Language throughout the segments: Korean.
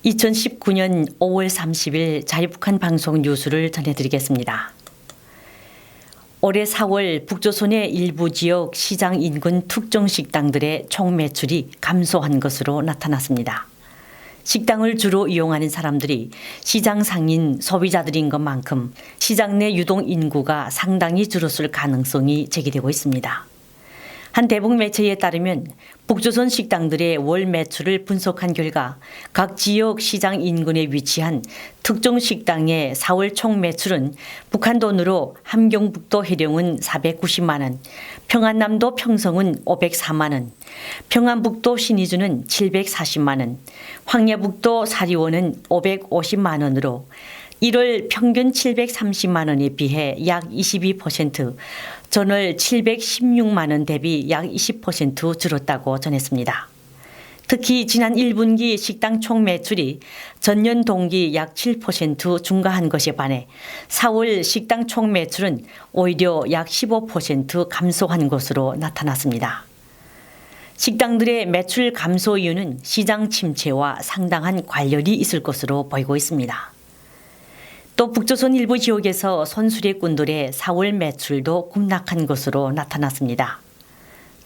(2019년 5월 30일) 자유북한 방송 뉴스를 전해드리겠습니다. 올해 4월 북조선의 일부 지역 시장 인근 특정 식당들의 총 매출이 감소한 것으로 나타났습니다. 식당을 주로 이용하는 사람들이 시장 상인 소비자들인 것만큼 시장 내 유동 인구가 상당히 줄었을 가능성이 제기되고 있습니다. 한 대북 매체에 따르면 북조선 식당들의 월 매출을 분석한 결과 각 지역 시장 인근에 위치한 특정 식당의 4월 총 매출은 북한 돈으로 함경북도 해령은 490만 원, 평안남도 평성은 504만 원, 평안북도 신의주는 740만 원, 황야북도 사리원은 550만 원으로 1월 평균 730만 원에 비해 약 22%, 전월 716만 원 대비 약 20% 줄었다고 전했습니다. 특히 지난 1분기 식당 총 매출이 전년 동기 약 7% 증가한 것에 반해 4월 식당 총 매출은 오히려 약 15% 감소한 것으로 나타났습니다. 식당들의 매출 감소 이유는 시장 침체와 상당한 관련이 있을 것으로 보이고 있습니다. 또 북조선 일부 지역에서 선수례꾼들의 4월 매출도 급락한 것으로 나타났습니다.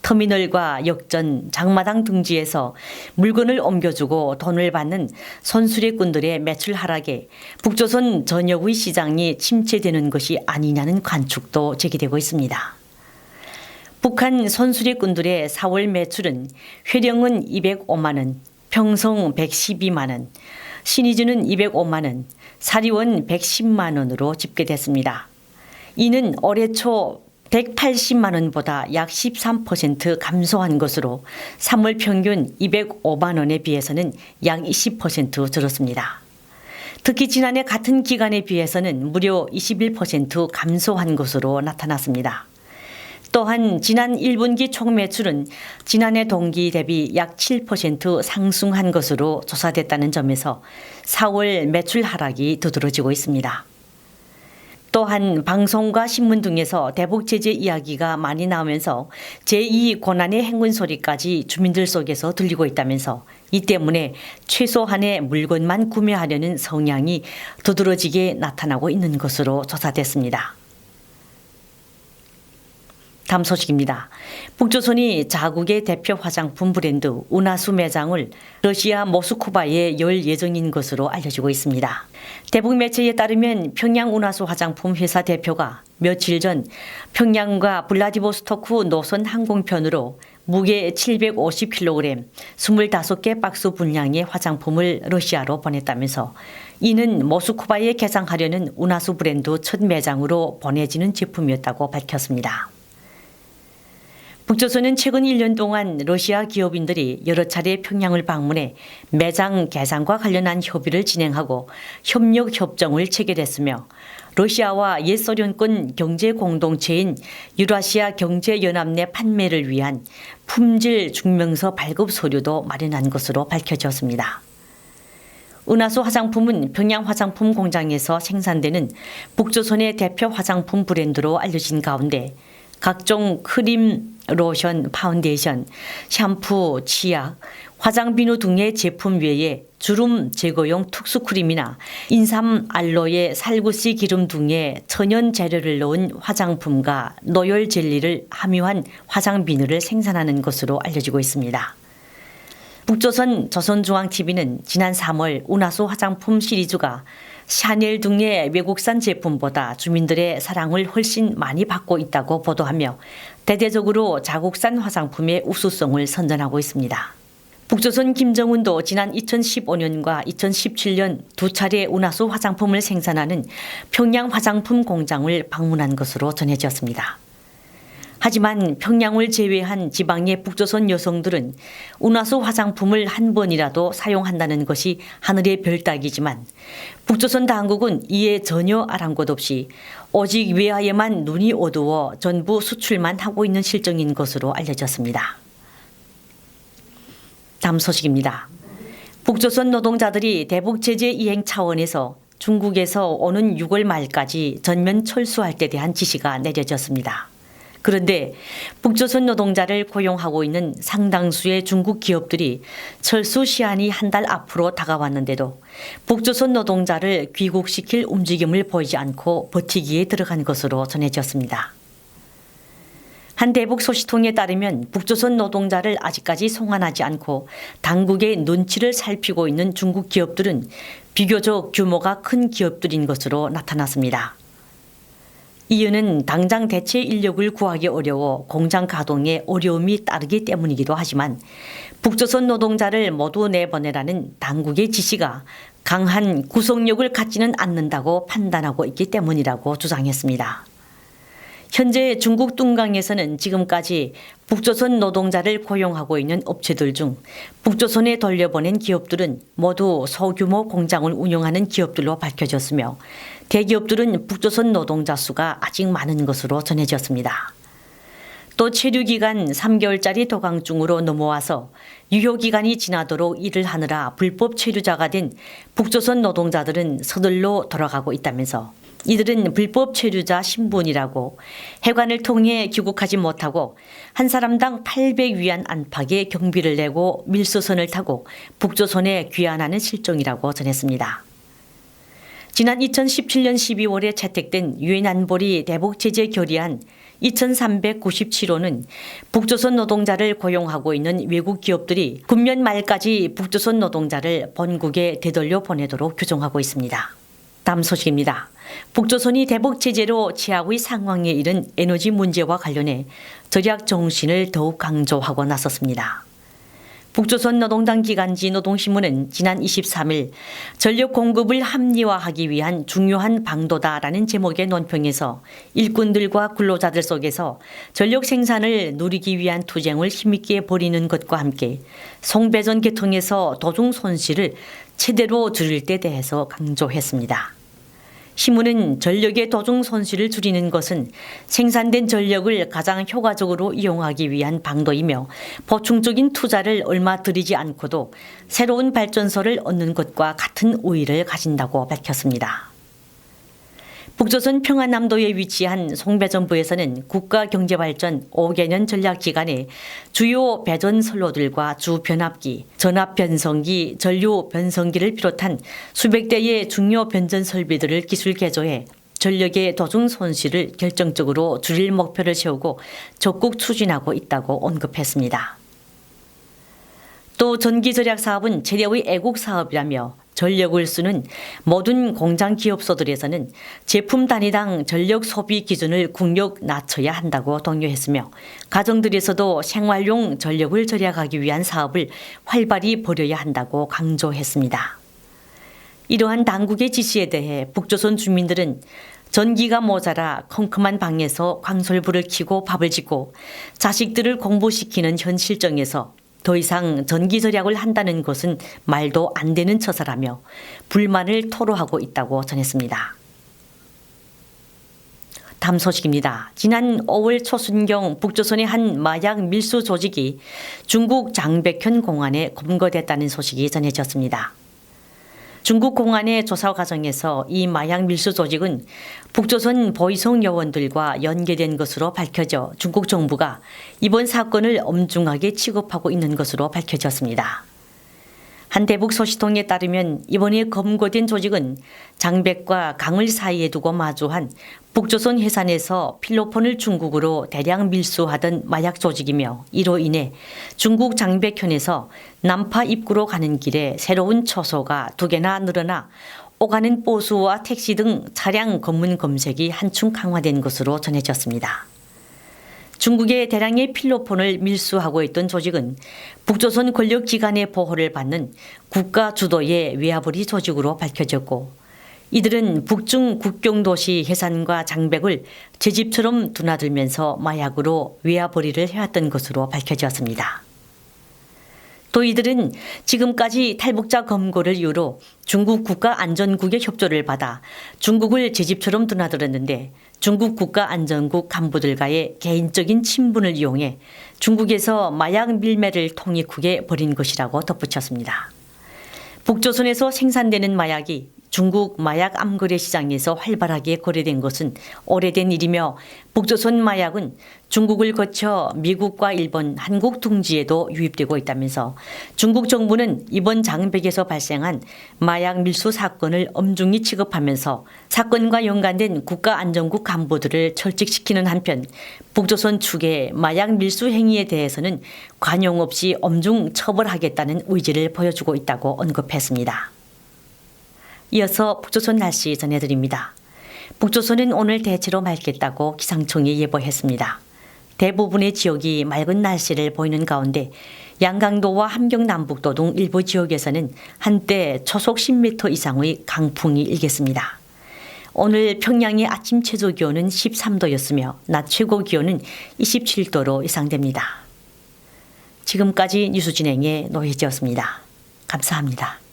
터미널과 역전, 장마당 등지에서 물건을 옮겨주고 돈을 받는 선수례꾼들의 매출 하락에 북조선 전역의 시장이 침체되는 것이 아니냐는 관측도 제기되고 있습니다. 북한 선수례꾼들의 4월 매출은 회령은 205만 원, 평성 112만 원, 신의주는 205만 원, 사리원 110만 원으로 집계됐습니다. 이는 올해 초 180만 원보다 약 13% 감소한 것으로 3월 평균 205만 원에 비해서는 약 20% 줄었습니다. 특히 지난해 같은 기간에 비해서는 무려 21% 감소한 것으로 나타났습니다. 또한 지난 1분기 총 매출은 지난해 동기 대비 약 7% 상승한 것으로 조사됐다는 점에서 4월 매출 하락이 두드러지고 있습니다. 또한 방송과 신문 등에서 대북 제재 이야기가 많이 나오면서 제2 고난의 행군 소리까지 주민들 속에서 들리고 있다면서 이 때문에 최소한의 물건만 구매하려는 성향이 두드러지게 나타나고 있는 것으로 조사됐습니다. 다음 소식입니다. 북조선이 자국의 대표 화장품 브랜드 운하수 매장을 러시아 모스크바에 열 예정인 것으로 알려지고 있습니다. 대북 매체에 따르면 평양 운하수 화장품 회사 대표가 며칠 전 평양과 블라디보스토크 노선 항공편으로 무게 750kg, 25개 박스 분량의 화장품을 러시아로 보냈다면서 이는 모스크바에 개장하려는 운하수 브랜드 첫 매장으로 보내지는 제품이었다고 밝혔습니다. 북조선은 최근 1년 동안 러시아 기업인들이 여러 차례 평양을 방문해 매장 개장과 관련한 협의를 진행하고 협력 협정을 체결했으며 러시아와 옛소련권 경제공동체인 유라시아 경제연합 내 판매를 위한 품질 증명서 발급 서류도 마련한 것으로 밝혀졌습니다. 운하수 화장품은 평양 화장품 공장에서 생산되는 북조선의 대표 화장품 브랜드로 알려진 가운데 각종 크림, 로션, 파운데이션, 샴푸, 치약, 화장비누 등의 제품 외에 주름 제거용 특수크림이나 인삼, 알로에, 살구씨 기름 등의 천연 재료를 넣은 화장품과 노열 젤리를 함유한 화장비누를 생산하는 것으로 알려지고 있습니다. 북조선 조선중앙TV는 지난 3월 운하수 화장품 시리즈가 샤넬 등의 외국산 제품보다 주민들의 사랑을 훨씬 많이 받고 있다고 보도하며 대대적으로 자국산 화장품의 우수성을 선전하고 있습니다. 북조선 김정은도 지난 2015년과 2017년 두 차례 운하수 화장품을 생산하는 평양 화장품 공장을 방문한 것으로 전해졌습니다. 하지만 평양을 제외한 지방의 북조선 여성들은 운하수 화장품을 한 번이라도 사용한다는 것이 하늘의 별 따기지만 북조선 당국은 이에 전혀 아랑곳 없이 오직 외화에만 눈이 어두워 전부 수출만 하고 있는 실정인 것으로 알려졌습니다. 다음 소식입니다. 북조선 노동자들이 대북 제재 이행 차원에서 중국에서 오는 6월 말까지 전면 철수할 때 대한 지시가 내려졌습니다. 그런데 북조선 노동자를 고용하고 있는 상당수의 중국 기업들이 철수 시한이 한 달 앞으로 다가왔는데도 북조선 노동자를 귀국시킬 움직임을 보이지 않고 버티기에 들어간 것으로 전해졌습니다. 한 대북 소식통에 따르면 북조선 노동자를 아직까지 송환하지 않고 당국의 눈치를 살피고 있는 중국 기업들은 비교적 규모가 큰 기업들인 것으로 나타났습니다. 이유는 당장 대체 인력을 구하기 어려워 공장 가동에 어려움이 따르기 때문이기도 하지만 북조선 노동자를 모두 내보내라는 당국의 지시가 강한 구속력을 갖지는 않는다고 판단하고 있기 때문이라고 주장했습니다. 현재 중국 뚱강에서는 지금까지 북조선 노동자를 고용하고 있는 업체들 중 북조선에 돌려보낸 기업들은 모두 소규모 공장을 운영하는 기업들로 밝혀졌으며 대기업들은 북조선 노동자 수가 아직 많은 것으로 전해졌습니다. 또 체류기간 3개월짜리 도강중으로 넘어와서 유효기간이 지나도록 일을 하느라 불법 체류자가 된 북조선 노동자들은 서둘러 돌아가고 있다면서 이들은 불법 체류자 신분이라고 해관을 통해 귀국하지 못하고 한 사람당 800위안 안팎의 경비를 내고 밀수선을 타고 북조선에 귀환하는 실정이라고 전했습니다. 지난 2017년 12월에 채택된 유엔 안보리 대북 제재 결의안 2397호는 북조선 노동자를 고용하고 있는 외국 기업들이 금년 말까지 북조선 노동자를 본국에 되돌려 보내도록 규정하고 있습니다. 다음 소식입니다. 북조선이 대북 제재로 최악의 상황에 이른 에너지 문제와 관련해 절약 정신을 더욱 강조하고 나섰습니다. 북조선 노동당 기간지 노동신문은 지난 23일 전력 공급을 합리화하기 위한 중요한 방도다라는 제목의 논평에서 일꾼들과 근로자들 속에서 전력 생산을 누리기 위한 투쟁을 힘있게 벌이는 것과 함께 송배전 계통에서 도중 손실을 최대로 줄일 데 대해서 강조했습니다. 신문은 전력의 도중 손실을 줄이는 것은 생산된 전력을 가장 효과적으로 이용하기 위한 방도이며 보충적인 투자를 얼마 들이지 않고도 새로운 발전소를 얻는 것과 같은 우위를 가진다고 밝혔습니다. 북조선 평안남도에 위치한 송배전부에서는 국가경제발전 5개년 전략기간에 주요 배전 선로들과 주변압기, 전압변성기, 전류변성기를 비롯한 수백 대의 중요 변전 설비들을 기술 개조해 전력의 도중 손실을 결정적으로 줄일 목표를 세우고 적극 추진하고 있다고 언급했습니다. 또 전기절약 사업은 최대의 애국 사업이라며 전력을 쓰는 모든 공장 기업소들에서는 제품 단위당 전력 소비 기준을 국력 낮춰야 한다고 독려했으며 가정들에서도 생활용 전력을 절약하기 위한 사업을 활발히 벌여야 한다고 강조했습니다. 이러한 당국의 지시에 대해 북조선 주민들은 전기가 모자라 컴컴한 방에서 광솔불을 켜고 밥을 짓고 자식들을 공부시키는 현 실정에서 더 이상 전기 절약을 한다는 것은 말도 안 되는 처사라며 불만을 토로하고 있다고 전했습니다. 다음 소식입니다. 지난 5월 초순경 북조선의 한 마약 밀수 조직이 중국 장백현 공안에 검거됐다는 소식이 전해졌습니다. 중국 공안의 조사 과정에서 이 마약 밀수 조직은 북조선 보이성 요원들과 연계된 것으로 밝혀져 중국 정부가 이번 사건을 엄중하게 취급하고 있는 것으로 밝혀졌습니다. 한 대북 소식통에 따르면 이번에 검거된 조직은 장백과 강을 사이에 두고 마주한 북조선 해산에서 필로폰을 중국으로 대량 밀수하던 마약 조직이며 이로 인해 중국 장백현에서 남파 입구로 가는 길에 새로운 초소가 2개나 늘어나 오가는 버스와 택시 등 차량 검문 검색이 한층 강화된 것으로 전해졌습니다. 중국의 대량의 필로폰을 밀수하고 있던 조직은 북조선 권력기관의 보호를 받는 국가 주도의 외화벌이 조직으로 밝혀졌고 이들은 북중 국경도시 해산과 장백을 제 집처럼 드나들면서 마약으로 외화벌이를 해왔던 것으로 밝혀졌습니다. 또 이들은 지금까지 탈북자 검거를 이유로 중국 국가안전국의 협조를 받아 중국을 제 집처럼 드나들었는데 중국 국가안전국 간부들과의 개인적인 친분을 이용해 중국에서 마약 밀매를 통익후에 벌인 것이라고 덧붙였습니다. 북조선에서 생산되는 마약이 중국 마약 암거래 시장에서 활발하게 거래된 것은 오래된 일이며 북조선 마약은 중국을 거쳐 미국과 일본, 한국 둥지에도 유입되고 있다면서 중국 정부는 이번 장백에서 발생한 마약 밀수 사건을 엄중히 취급하면서 사건과 연관된 국가안전국 간부들을 철직시키는 한편 북조선 측의 마약 밀수 행위에 대해서는 관용 없이 엄중 처벌하겠다는 의지를 보여주고 있다고 언급했습니다. 이어서 북조선 날씨 전해드립니다. 북조선은 오늘 대체로 맑겠다고 기상청이 예보했습니다. 대부분의 지역이 맑은 날씨를 보이는 가운데 양강도와 함경 남북도 등 일부 지역에서는 한때 초속 10m 이상의 강풍이 일겠습니다. 오늘 평양의 아침 최저 기온은 13도였으며 낮 최고 기온은 27도로 예상됩니다. 지금까지 뉴스 진행의 노혜지였습니다. 감사합니다.